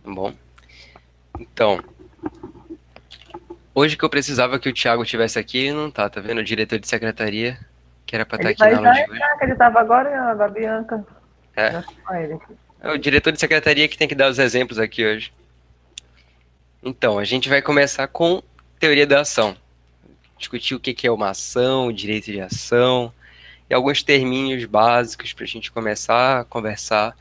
Bom, então, hoje que eu precisava que o Thiago tivesse aqui, ele não tá vendo? O diretor de secretaria, que era pra estar Ele aqui na vai aula já de hoje. entrar, que ele estava agora, a Bianca. É, Já com ele aqui. é o diretor de secretaria que tem que dar os exemplos aqui hoje. Então, a gente vai começar com teoria da ação. Discutir o que que é uma ação, o direito de ação, e alguns terminhos básicos para a gente começar a conversar.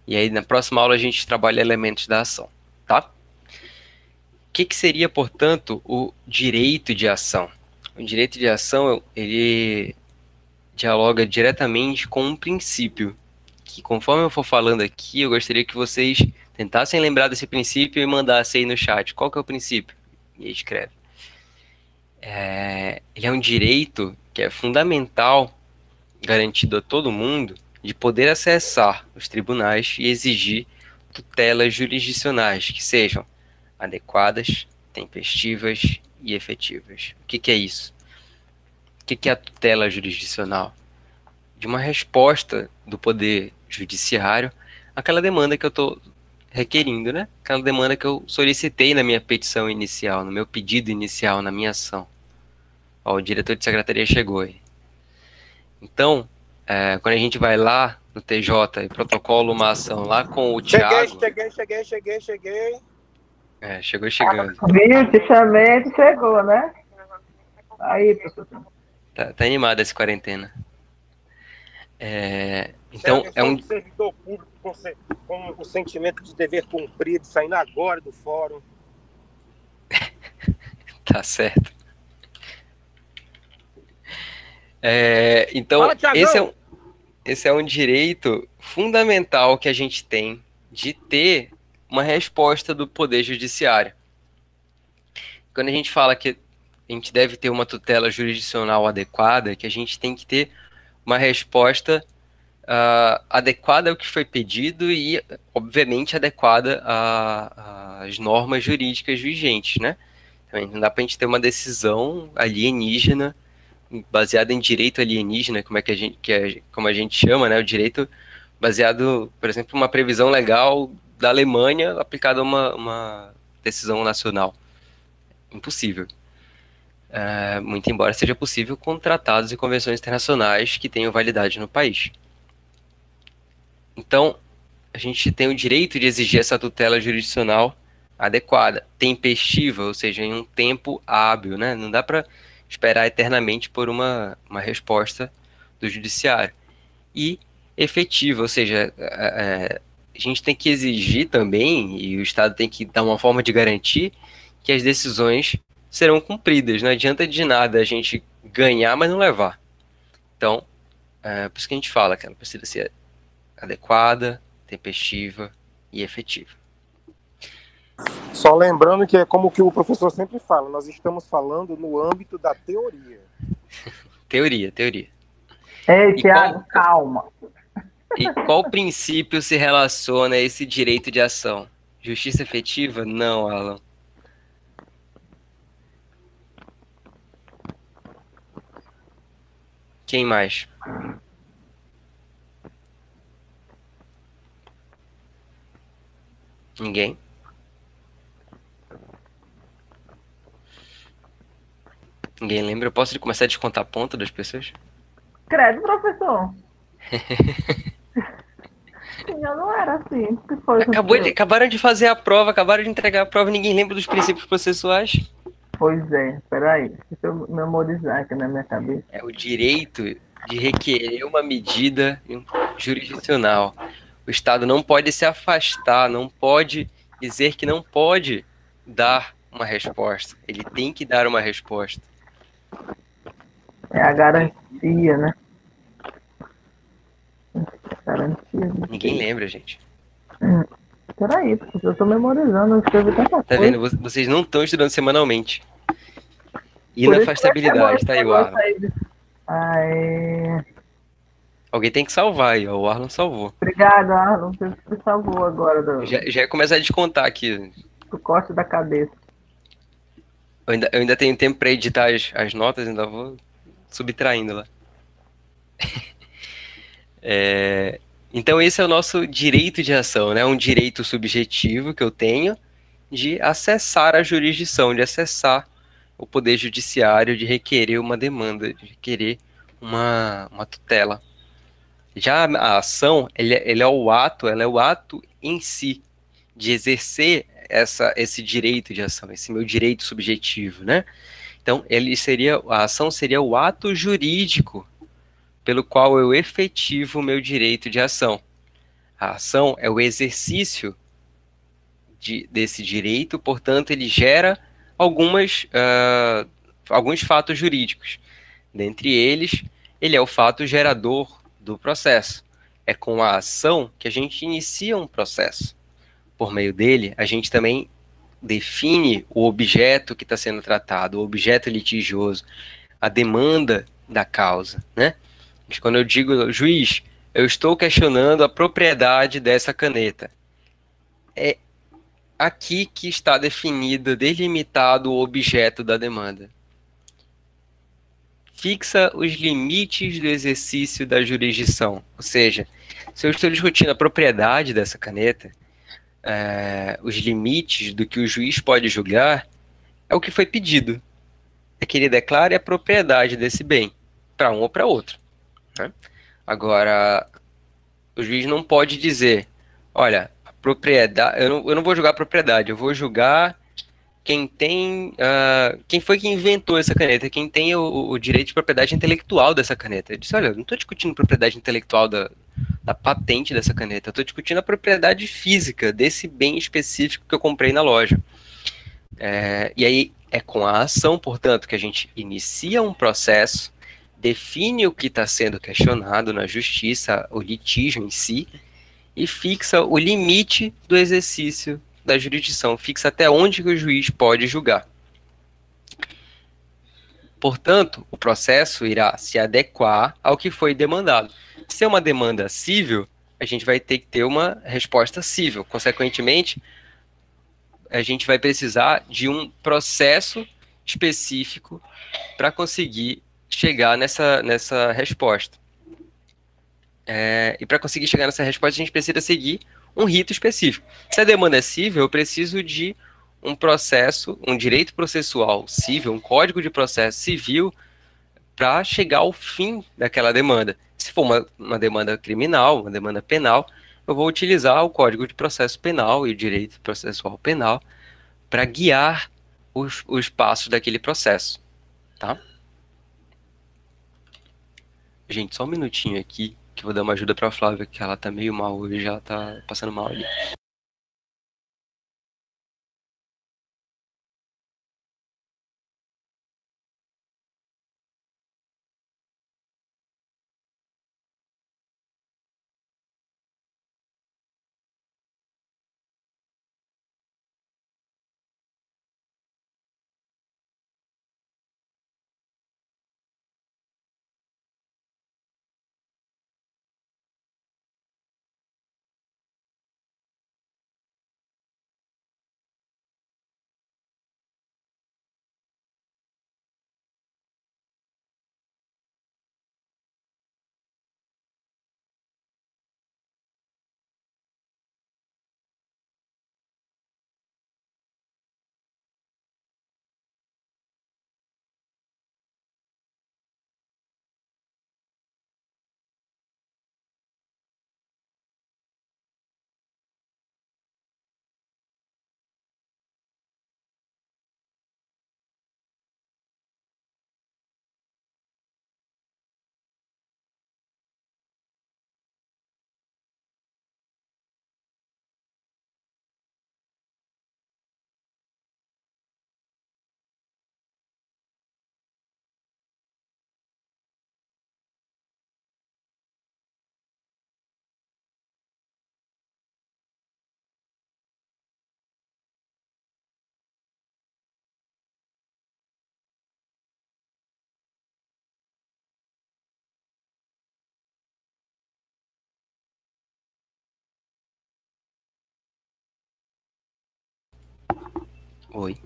E aí, na próxima aula, a gente trabalha elementos da ação, tá? O que que seria, portanto, o direito de ação? O direito de ação, ele dialoga diretamente com um princípio, que conforme eu for falando aqui, eu gostaria que vocês tentassem lembrar desse princípio e mandassem aí no chat. Qual que é o princípio? E aí escreve. Ele é um direito que é fundamental, garantido a todo mundo, de poder acessar os tribunais e exigir tutelas jurisdicionais que sejam adequadas, tempestivas e efetivas. O que que é isso? O que que é a tutela jurisdicional? De uma resposta do poder judiciário àquela demanda que eu estou requerindo, né? Aquela demanda que eu solicitei na minha petição inicial, no meu pedido inicial, na minha ação. Ó, o diretor de secretaria chegou aí. Então, quando a gente vai lá no TJ e protocola uma ação lá com o Cheguei, Thiago, cheguei, cheguei, cheguei, cheguei. chegou chegando. Viu? Te chamei, tu chegou, né? Aí, professor. Tá animada essa quarentena. Isso é a Então, é versão um. do servidor público com o sentimento de dever cumprido, saindo agora do fórum. Tá certo. Então, Fala, Tiagão! esse é um direito fundamental que a gente tem de ter uma resposta do Poder Judiciário. Quando a gente fala que a gente deve ter uma tutela jurisdicional adequada, que a gente tem que ter uma resposta adequada ao que foi pedido e, obviamente, adequada às normas jurídicas vigentes, né? Também não dá para a gente ter uma decisão alienígena baseada em direito alienígena, como é que a gente, como a gente chama, né? O direito baseado, por exemplo, uma previsão legal da Alemanha aplicada a uma decisão nacional. Impossível. Muito embora seja possível com tratados e convenções internacionais que tenham validade no país. Então, a gente tem o direito de exigir essa tutela jurisdicional adequada, tempestiva, ou seja, em um tempo hábil, né? Não dá para esperar eternamente por uma resposta do judiciário. E efetiva, ou seja, a gente tem que exigir também, e o Estado tem que dar uma forma de garantir que as decisões serão cumpridas. Não adianta de nada a gente ganhar, mas não levar. Então, por isso que a gente fala que ela precisa ser adequada, tempestiva e efetiva. Só lembrando que é como que o professor sempre fala, nós estamos falando no âmbito da teoria. Teoria, teoria. Ei, E Tiago, calma. e qual princípio se relaciona a esse direito de ação? Justiça efetiva? Não, Alan. Quem mais? Ninguém? Ninguém lembra? Eu posso começar a descontar ponto das pessoas? Credo, professor. Eu não era assim. O que foi, professor? Acabaram de fazer a prova, acabaram de entregar a prova, ninguém lembra dos princípios processuais. Pois é, peraí. Deixa eu memorizar aqui na minha cabeça. É o direito de requerer uma medida jurisdicional. O Estado não pode se afastar, não pode dizer que não pode dar uma resposta. Ele tem que dar uma resposta. É a garantia, né? Garantia. Ninguém lembra, gente. Peraí, professor, eu tô memorizando, eu escrevi tanta Tá coisa. vendo? Vocês não estão estudando semanalmente. Por isso que Inafastabilidade, tá aí o Arlon. Aí. Alguém tem que salvar aí, ó. O Arlon salvou. Obrigado, Arlon. Você me salvou agora Já ia começar a descontar aqui. do corte da cabeça. Eu ainda tenho tempo para editar as notas, ainda vou subtraindo lá. Então esse é o nosso direito de ação, né? Um direito subjetivo que eu tenho de acessar a jurisdição, de acessar o poder judiciário, de requerer uma demanda, de requerer uma tutela. Já a ação, ele é o ato, ela é o ato em si, de exercer esse direito de ação, esse meu direito subjetivo, né? Então, a ação seria o ato jurídico pelo qual eu efetivo o meu direito de ação. A ação é o exercício desse direito, portanto, ele gera alguns fatos jurídicos. Dentre eles, ele é o fato gerador do processo. É com a ação que a gente inicia um processo. Por meio dele, a gente também define o objeto que está sendo tratado, o objeto litigioso, a demanda da causa, né? Quando eu digo, juiz, eu estou questionando a propriedade dessa caneta. É aqui que está definido, delimitado o objeto da demanda. Fixa os limites do exercício da jurisdição. Ou seja, se eu estou discutindo a propriedade dessa caneta, os limites do que o juiz pode julgar, é o que foi pedido. É que ele declare a propriedade desse bem, para um ou para outro. Né? Agora, o juiz não pode dizer, olha, a propriedade, eu não vou julgar a propriedade, eu vou julgar quem tem, quem foi que inventou essa caneta, quem tem o direito de propriedade intelectual dessa caneta. Ele disse, olha, eu não estou discutindo propriedade intelectual da patente dessa caneta, eu estou discutindo a propriedade física desse bem específico que eu comprei na loja. E aí é com a ação, portanto, que a gente inicia um processo, define o que está sendo questionado na justiça, o litígio em si, e fixa o limite do exercício da jurisdição, fixa até onde que o juiz pode julgar. Portanto, o processo irá se adequar ao que foi demandado. Se é uma demanda civil, a gente vai ter que ter uma resposta civil. Consequentemente, a gente vai precisar de um processo específico para conseguir chegar nessa resposta. E para conseguir chegar nessa resposta, a gente precisa seguir um rito específico. Se a demanda é civil, eu preciso de um processo, um direito processual civil, um código de processo civil para chegar ao fim daquela demanda. Se for uma demanda criminal, uma demanda penal, eu vou utilizar o Código de Processo Penal e o Direito Processual Penal para guiar os passos daquele processo, tá? Gente, só um minutinho aqui, que eu vou dar uma ajuda para a Flávia, que ela tá meio mal hoje, ela tá passando mal ali. Oi.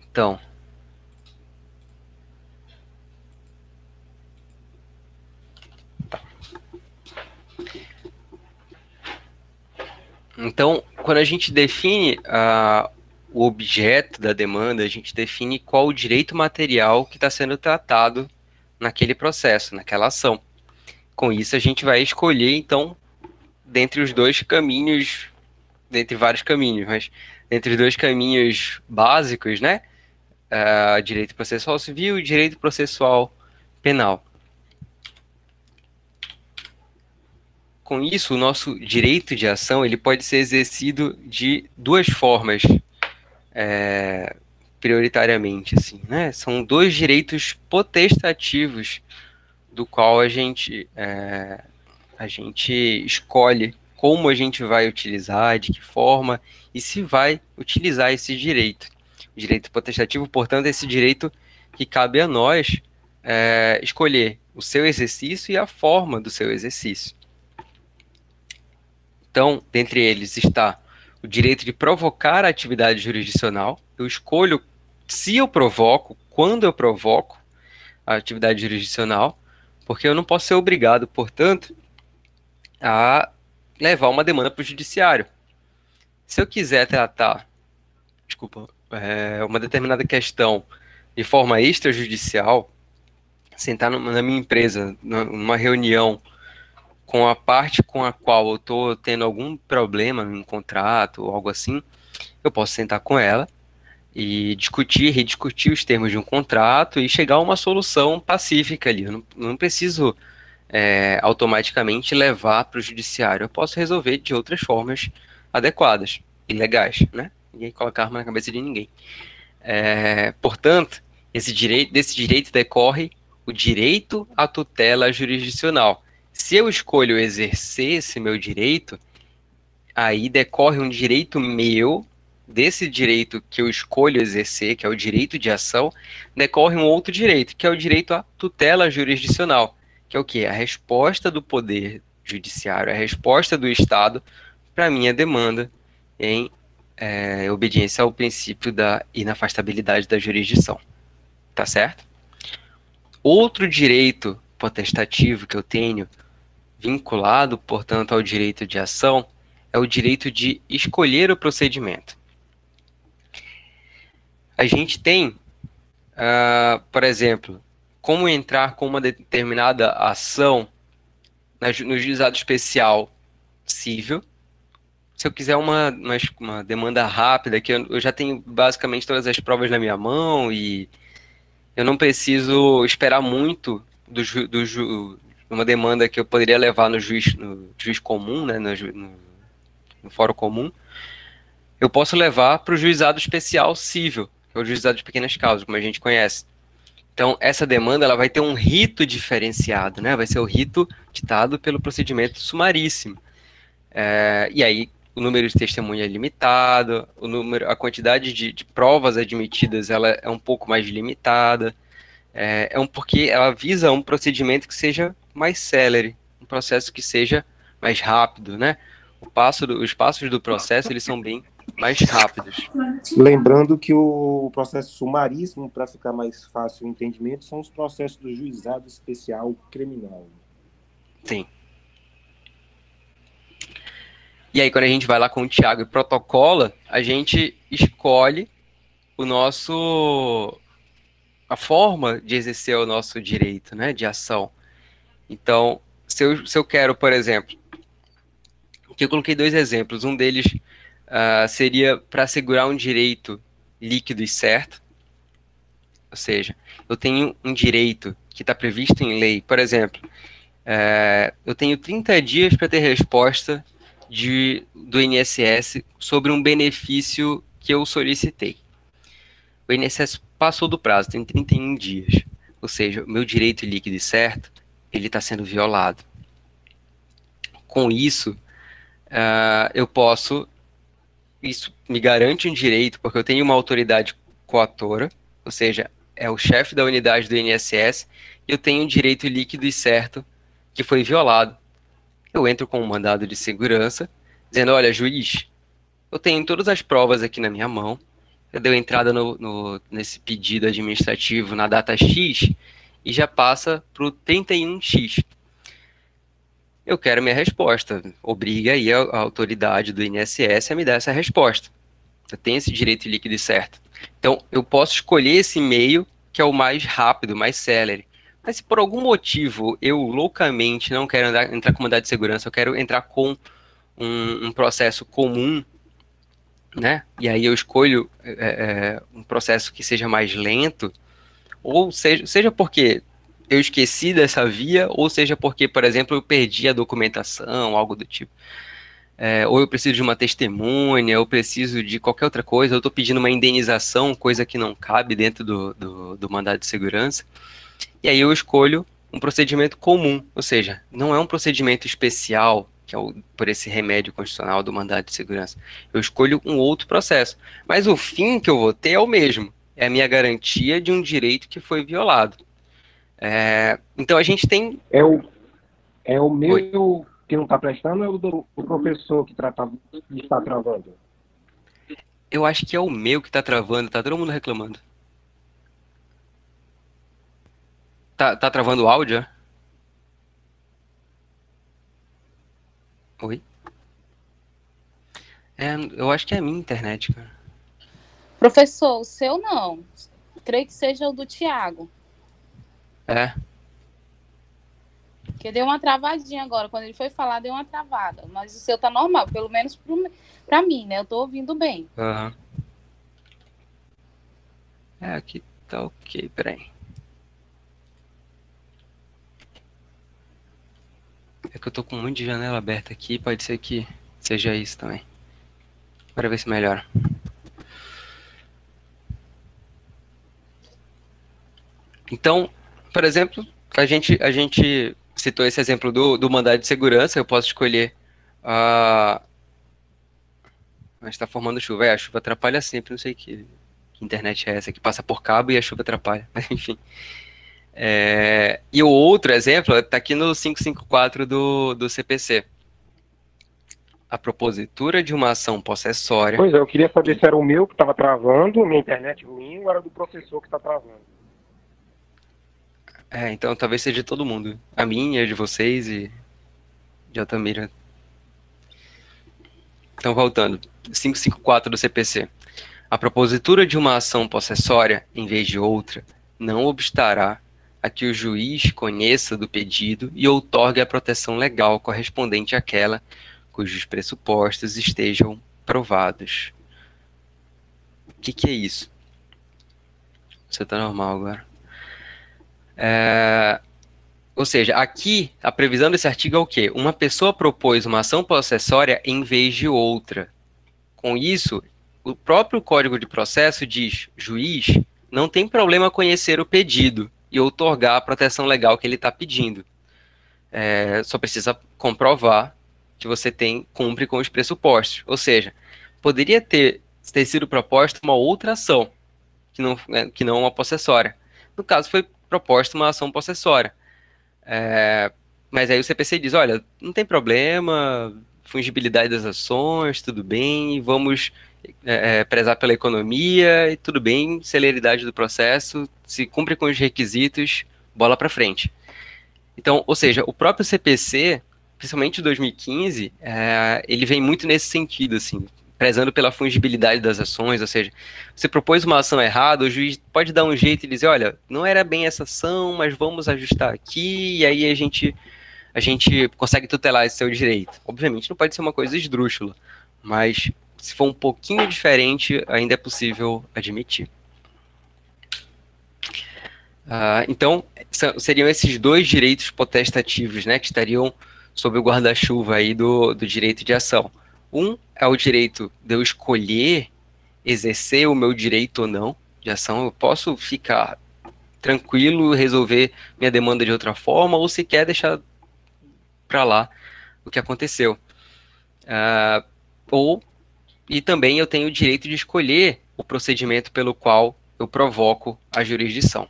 Então, Então, quando a gente define o objeto da demanda, a gente define qual o direito material que está sendo tratado naquele processo, naquela ação. Com isso, a gente vai escolher, então, dentre os dois caminhos, dentre vários caminhos, mas dentre os dois caminhos básicos, né? Direito processual civil e direito processual penal. Com isso, o nosso direito de ação ele pode ser exercido de duas formas, prioritariamente, assim, né? São dois direitos potestativos do qual a gente escolhe como a gente vai utilizar, de que forma e se vai utilizar esse direito. O direito potestativo, portanto, é esse direito que cabe a nós escolher o seu exercício e a forma do seu exercício. Então, dentre eles está o direito de provocar a atividade jurisdicional. Eu escolho se eu provoco, quando eu provoco a atividade jurisdicional, porque eu não posso ser obrigado, portanto, a levar uma demanda para o judiciário. Se eu quiser tratar, uma determinada questão de forma extrajudicial, sentar na minha empresa, numa reunião com a parte com a qual eu estou tendo algum problema no contrato ou algo assim, eu posso sentar com ela e rediscutir os termos de um contrato e chegar a uma solução pacífica ali. Eu não preciso automaticamente levar para o judiciário. Eu posso resolver de outras formas adequadas e legais, né? Ninguém coloca arma na cabeça de ninguém. Portanto, desse direito decorre o direito à tutela jurisdicional. Se eu escolho exercer esse meu direito, aí decorre um direito meu, desse direito que eu escolho exercer, que é o direito de ação, decorre um outro direito, que é o direito à tutela jurisdicional, que é o quê? A resposta do poder judiciário, a resposta do Estado para a minha demanda em obediência ao princípio da inafastabilidade da jurisdição. Tá certo? Outro direito potestativo que eu tenho, vinculado, portanto, ao direito de ação, é o direito de escolher o procedimento. A gente tem, por exemplo, como entrar com uma determinada ação no juizado especial civil. Se eu quiser uma demanda rápida, que eu já tenho basicamente todas as provas na minha mão e eu não preciso esperar muito uma demanda que eu poderia levar no juiz comum, né, no fórum comum, eu posso levar para o juizado especial civil, que é o juizado de pequenas causas, como a gente conhece. Então, essa demanda ela vai ter um rito diferenciado, né? Vai ser o rito ditado pelo procedimento sumaríssimo. E aí, o número de testemunha é limitado, a quantidade de provas admitidas ela é um pouco mais limitada, porque ela visa um procedimento que seja mais célere, um processo que seja mais rápido, né? Os passos do processo eles são bem mais rápidos. Lembrando que o processo sumaríssimo, para ficar mais fácil o entendimento, são os processos do juizado especial criminal. Sim. E aí, quando a gente vai lá com o Thiago e protocola, a gente escolhe a forma de exercer o nosso direito, né, de ação. Então, se eu quero, por exemplo, aqui eu coloquei dois exemplos. Um deles seria para assegurar um direito líquido e certo. Ou seja, eu tenho um direito que está previsto em lei. Por exemplo, eu tenho 30 dias para ter resposta do INSS sobre um benefício que eu solicitei. O INSS passou do prazo, tem 31 dias. Ou seja, o meu direito líquido e certo, ele está sendo violado. Com isso, isso me garante um direito, porque eu tenho uma autoridade coatora, ou seja, é o chefe da unidade do INSS, e eu tenho um direito líquido e certo que foi violado. Eu entro com um mandado de segurança, dizendo, olha, juiz, eu tenho todas as provas aqui na minha mão, eu dei entrada nesse pedido administrativo na data X, e já passa para o 31X. eu quero minha resposta. Obriga aí a autoridade do INSS a me dar essa resposta. Eu tenho esse direito líquido e certo. Então, eu posso escolher esse meio que é o mais rápido, mais célere. Mas se por algum motivo eu loucamente não quero entrar com mandado de segurança, eu quero entrar com um processo comum, né? E aí eu escolho um processo que seja mais lento, ou seja porque eu esqueci dessa via, ou seja porque, por exemplo, eu perdi a documentação, algo do tipo. Ou eu preciso de uma testemunha, ou preciso de qualquer outra coisa, eu estou pedindo uma indenização, coisa que não cabe dentro do mandado de segurança. E aí eu escolho um procedimento comum, ou seja, não é um procedimento especial, que é por esse remédio constitucional do mandado de segurança. Eu escolho um outro processo. Mas o fim que eu vou ter é o mesmo. É a minha garantia de um direito que foi violado. Então a gente tem... É o Oi. meu que não está prestando ou é o do professor que está travando? Eu acho que é o meu que tá travando, tá todo mundo reclamando. Tá travando o áudio? Oi? Eu acho que é a minha internet, cara. Professor, o seu não. Creio que seja o do Tiago. Porque deu uma travadinha agora. Quando ele foi falar, deu uma travada. Mas o seu tá normal, pelo menos pra mim, né? Eu tô ouvindo bem. Uhum. Aqui tá ok, peraí. É que eu tô com um monte de janela aberta aqui, pode ser que seja isso também. Bora ver se melhora. Então, por exemplo, a gente citou esse exemplo do mandado de segurança, eu posso escolher a... Mas tá formando chuva, a chuva atrapalha sempre, não sei que internet é essa, que passa por cabo e a chuva atrapalha, mas enfim. E o outro exemplo está aqui no 554 do CPC. A propositura de uma ação possessória... Pois é, eu queria saber se era o meu que estava travando, minha internet ruim, ou era do professor que está travando. Então talvez seja de todo mundo. A minha, de vocês e de Altamira. Então, voltando. 554 do CPC. A propositura de uma ação possessória, em vez de outra, não obstará a que o juiz conheça do pedido e outorgue a proteção legal correspondente àquela cujos pressupostos estejam provados. O que é isso? Você está normal agora. Ou seja, aqui, a previsão desse artigo é o quê? Uma pessoa propôs uma ação possessória em vez de outra. Com isso, o próprio Código de Processo diz, juiz, não tem problema conhecer o pedido e outorgar a proteção legal que ele está pedindo. Só precisa comprovar que você cumpre com os pressupostos. Ou seja, poderia ter sido proposta uma outra ação, que não uma possessória. No caso, foi proposta uma ação possessória. Mas aí o CPC diz, olha, não tem problema, fungibilidade das ações, tudo bem, vamos prezar pela economia, e tudo bem, celeridade do processo, se cumpre com os requisitos, bola para frente. Então, ou seja, o próprio CPC, principalmente em 2015, ele vem muito nesse sentido, assim, prezando pela fungibilidade das ações, ou seja, você propôs uma ação errada, o juiz pode dar um jeito e dizer, olha, não era bem essa ação, mas vamos ajustar aqui, e aí a gente consegue tutelar esse seu direito. Obviamente não pode ser uma coisa esdrúxula, mas se for um pouquinho diferente, ainda é possível admitir. Então, seriam esses dois direitos potestativos, né, que estariam sob o guarda-chuva aí do direito de ação. Um é o direito de eu escolher exercer o meu direito ou não de ação. Eu posso ficar tranquilo, resolver minha demanda de outra forma, ou sequer deixar para lá o que aconteceu. E também eu tenho o direito de escolher o procedimento pelo qual eu provoco a jurisdição.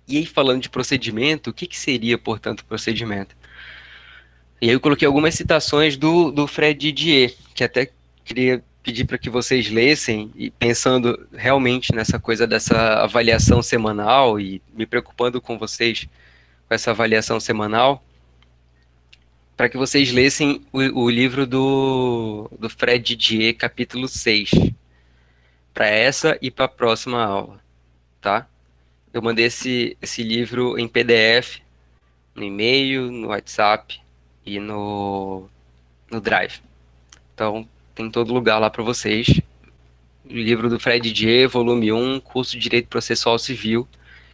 E aí, falando de procedimento, o que seria, portanto, procedimento? E aí eu coloquei algumas citações do Fred Didier, que até queria pedir para que vocês lessem, e pensando realmente nessa coisa dessa avaliação semanal, e me preocupando com vocês com essa avaliação semanal, para que vocês lessem o livro do Fred Didier, capítulo 6, para essa e para a próxima aula, tá? Eu mandei esse livro em PDF, no e-mail, no WhatsApp e no Drive. Então, tem em todo lugar lá para vocês. O livro do Fred Didier, volume 1, curso de Direito Processual Civil,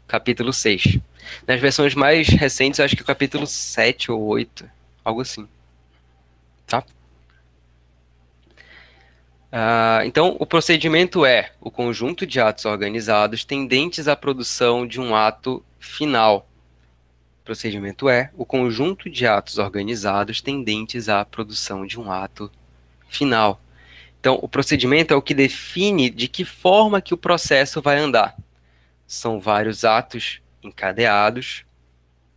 capítulo 6. Nas versões mais recentes, acho que o capítulo 7 ou 8, algo assim. Tá? Então, o procedimento é o conjunto de atos organizados tendentes à produção de um ato final. O procedimento é o conjunto de atos organizados tendentes à produção de um ato final. Então, o procedimento é o que define de que forma que o processo vai andar. São vários atos encadeados,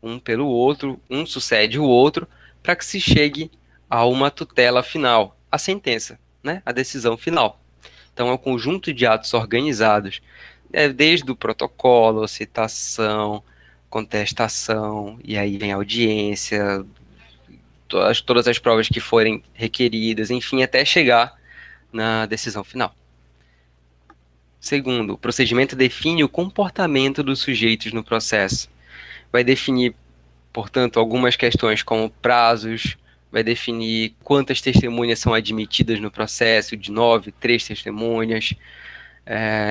um pelo outro, um sucede o outro, para que se chegue a uma tutela final, a sentença, né? A decisão final. Então, é um conjunto de atos organizados, desde o protocolo, citação, contestação, e aí vem a audiência, todas as provas que forem requeridas, enfim, até chegar na decisão final. Segundo, o procedimento define o comportamento dos sujeitos no processo. Vai definir, portanto, algumas questões como prazos, vai definir quantas testemunhas são admitidas no processo, de 9, 3 testemunhas.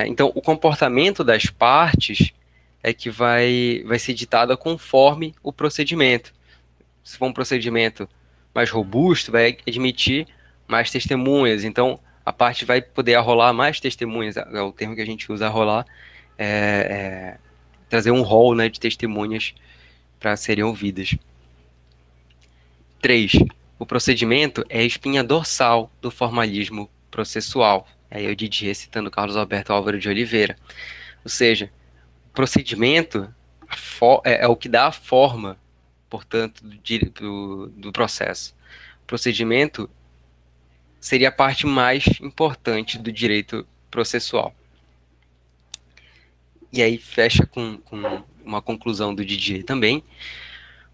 Então, o comportamento das partes é que vai ser ditado conforme o procedimento. Se for um procedimento mais robusto, vai admitir mais testemunhas. Então, a parte vai poder arrolar mais testemunhas. É o termo que a gente usa, arrolar, trazer um rol, né, de testemunhas para serem ouvidas. 3. O procedimento é a espinha dorsal do formalismo processual. Aí eu Didier citando Carlos Alberto Álvaro de Oliveira. Ou seja, o procedimento é o que dá a forma, portanto, do processo. O procedimento seria a parte mais importante do direito processual. E aí fecha com uma conclusão do Didier também.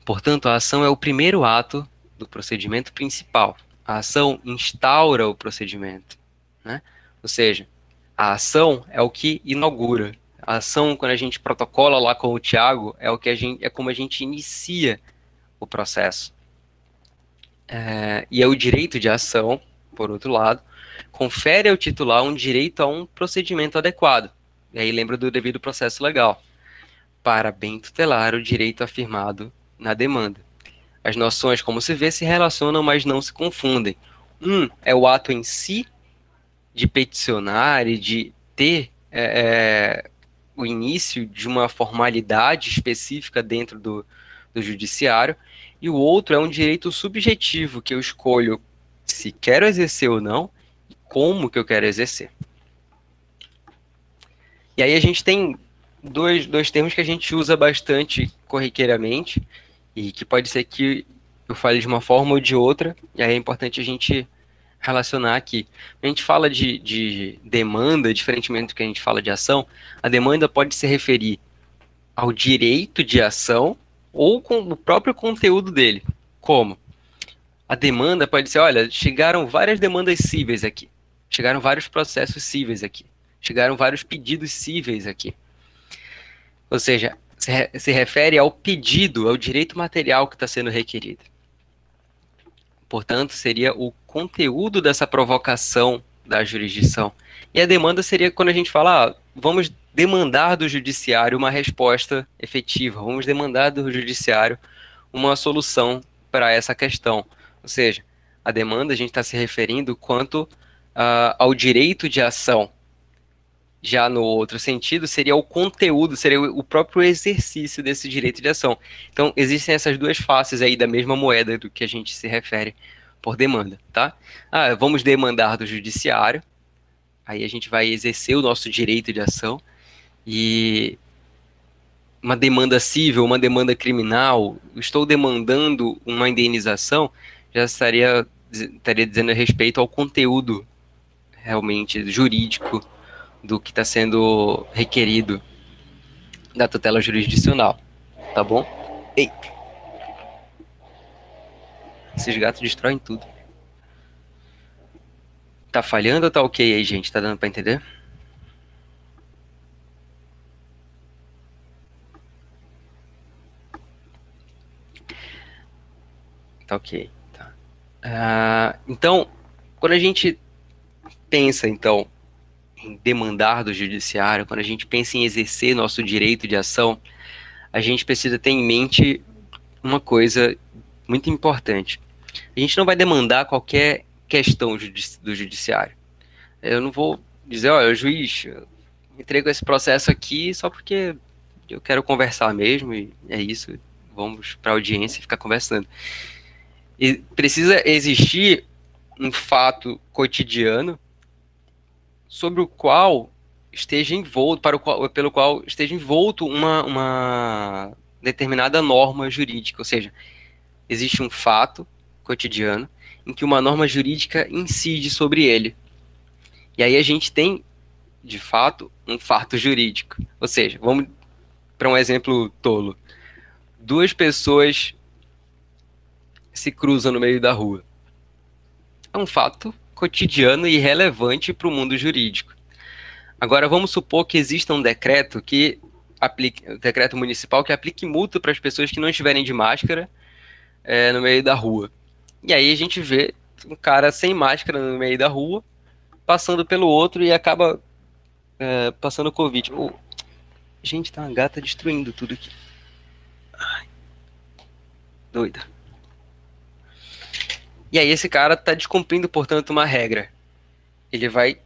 Portanto, a ação é o primeiro ato do procedimento principal. A ação instaura o procedimento, né? Ou seja, a ação é o que inaugura. A ação, quando a gente protocola lá com o Tiago, é como a gente inicia o processo. E é o direito de ação, por outro lado, confere ao titular um direito a um procedimento adequado. E aí lembra do devido processo legal, para bem tutelar o direito afirmado na demanda. As noções, como se vê, se relacionam, mas não se confundem. É o ato em si de peticionar e de ter o início de uma formalidade específica dentro do judiciário, e o outro é um direito subjetivo que eu escolho se quero exercer ou não, e como que eu quero exercer. E aí a gente tem dois termos que a gente usa bastante corriqueiramente, e que pode ser que eu fale de uma forma ou de outra, e aí é importante a gente relacionar aqui. A gente fala de demanda, diferentemente do que a gente fala de ação, a demanda pode se referir ao direito de ação ou com o próprio conteúdo dele. Como? A demanda pode ser, olha, chegaram várias demandas cíveis aqui, chegaram vários processos cíveis aqui, chegaram vários pedidos cíveis aqui. Ou seja, se refere ao pedido, ao direito material que está sendo requerido. Portanto, seria o conteúdo dessa provocação da jurisdição. E a demanda seria quando a gente fala, vamos demandar do judiciário uma resposta efetiva, vamos demandar do judiciário uma solução para essa questão. Ou seja, a demanda a gente está se referindo quanto ao direito de ação. Já no outro sentido, seria o conteúdo, seria o próprio exercício desse direito de ação. Então, existem essas duas faces aí da mesma moeda do que a gente se refere por demanda, tá? Vamos demandar do judiciário, aí a gente vai exercer o nosso direito de ação, e uma demanda civil, uma demanda criminal, estou demandando uma indenização, já estaria dizendo respeito ao conteúdo realmente jurídico do que está sendo requerido da tutela jurisdicional, tá bom? Esses gatos destroem tudo. Tá falhando ou tá ok aí, gente? Tá dando pra entender? Tá ok. Tá. Então, quando a gente pensa, então, em demandar do judiciário, quando a gente pensa em exercer nosso direito de ação, a gente precisa ter em mente uma coisa muito importante. A gente não vai demandar qualquer questão do judiciário. Eu não vou dizer, olha, juiz, eu entrei com esse processo aqui só porque eu quero conversar mesmo, e é isso, vamos para a audiência e ficar conversando. E precisa existir um fato cotidiano sobre o qual esteja envolto, pelo qual esteja envolto uma determinada norma jurídica, ou seja, existe um fato cotidiano em que uma norma jurídica incide sobre ele. E aí a gente tem, de fato, um fato jurídico. Ou seja, vamos para um exemplo tolo. Duas pessoas se cruzam no meio da rua. É um fato cotidiano e relevante para o mundo jurídico. Agora, vamos supor que exista um decreto decreto municipal que aplique multa para as pessoas que não estiverem de máscara no meio da rua. E aí a gente vê um cara sem máscara no meio da rua, passando pelo outro e acaba passando Covid. Gente, tá uma gata destruindo tudo aqui. Ai, doida. E aí esse cara tá descumprindo, portanto, uma regra. Ele vai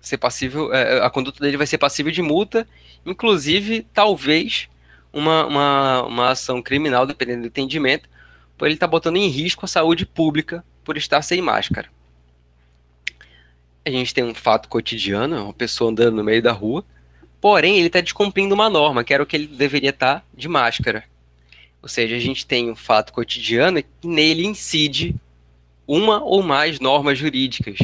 ser passível, a conduta dele vai ser passível de multa, inclusive, talvez, uma ação criminal, dependendo do entendimento, por ele estar botando em risco a saúde pública por estar sem máscara. A gente tem um fato cotidiano, uma pessoa andando no meio da rua, porém ele está descumprindo uma norma, que era o que ele deveria estar de máscara. Ou seja, a gente tem um fato cotidiano que nele incide uma ou mais normas jurídicas.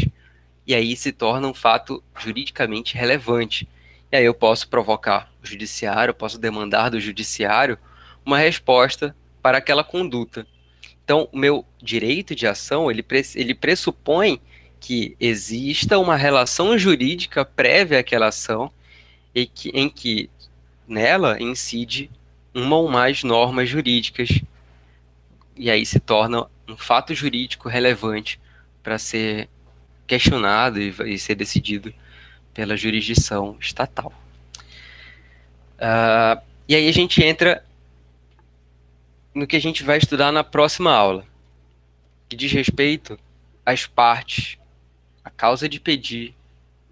E aí se torna um fato juridicamente relevante. E aí eu posso provocar o judiciário, eu posso demandar do judiciário uma resposta para aquela conduta. Então, o meu direito de ação, ele pressupõe que exista uma relação jurídica prévia àquela ação em que nela incide uma ou mais normas jurídicas. E aí se torna um fato jurídico relevante para ser questionado e ser decidido pela jurisdição estatal. E aí a gente entra no que a gente vai estudar na próxima aula, que diz respeito às partes, à causa de pedir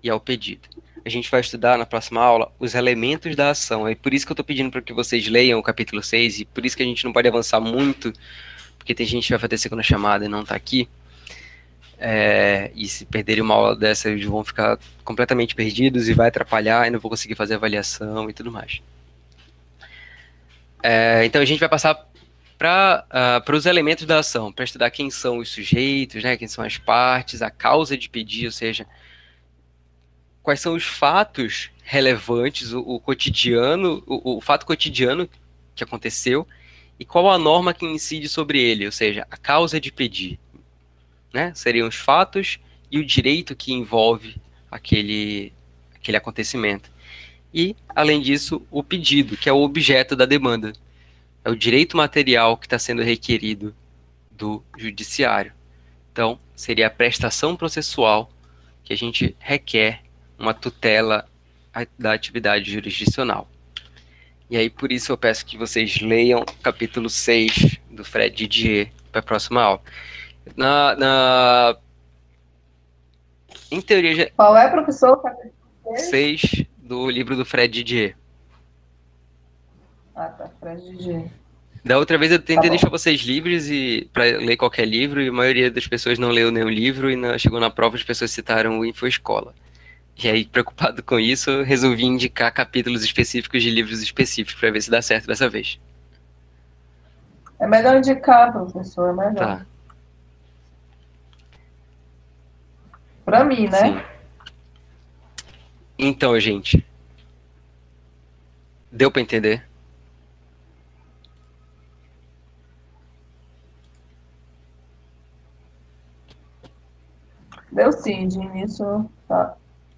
e ao pedido. A gente vai estudar na próxima aula os elementos da ação. É por isso que eu estou pedindo para que vocês leiam o capítulo 6, e por isso que a gente não pode avançar muito, porque tem gente que vai fazer segunda chamada e não está aqui. E se perderem uma aula dessa, eles vão ficar completamente perdidos e vai atrapalhar e não vou conseguir fazer avaliação e tudo mais. Então a gente vai passar para os elementos da ação, para estudar quem são os sujeitos, né, quem são as partes, a causa de pedir, ou seja, quais são os fatos relevantes, o cotidiano, o fato cotidiano que aconteceu e qual a norma que incide sobre ele, ou seja, a causa de pedir. Né? Seriam os fatos e o direito que envolve aquele acontecimento. E, além disso, o pedido, que é o objeto da demanda. É o direito material que está sendo requerido do judiciário. Então, seria a prestação processual que a gente requer uma tutela da atividade jurisdicional. E aí, por isso, eu peço que vocês leiam o capítulo 6 do Fred Didier para a próxima aula. Em teoria... Qual é, professor? 6 do livro do Fred Didier. Ah, tá. Fred Didier. Da outra vez eu tentei deixar vocês livres para ler qualquer livro, e a maioria das pessoas não leu nenhum livro, e chegou na prova as pessoas citaram o Infoescola. E aí, preocupado com isso, eu resolvi indicar capítulos específicos de livros específicos para ver se dá certo dessa vez. É melhor indicar, professor, é melhor. Tá. Para mim, né? Sim. Então, gente, deu para entender? Deu sim, de início tá.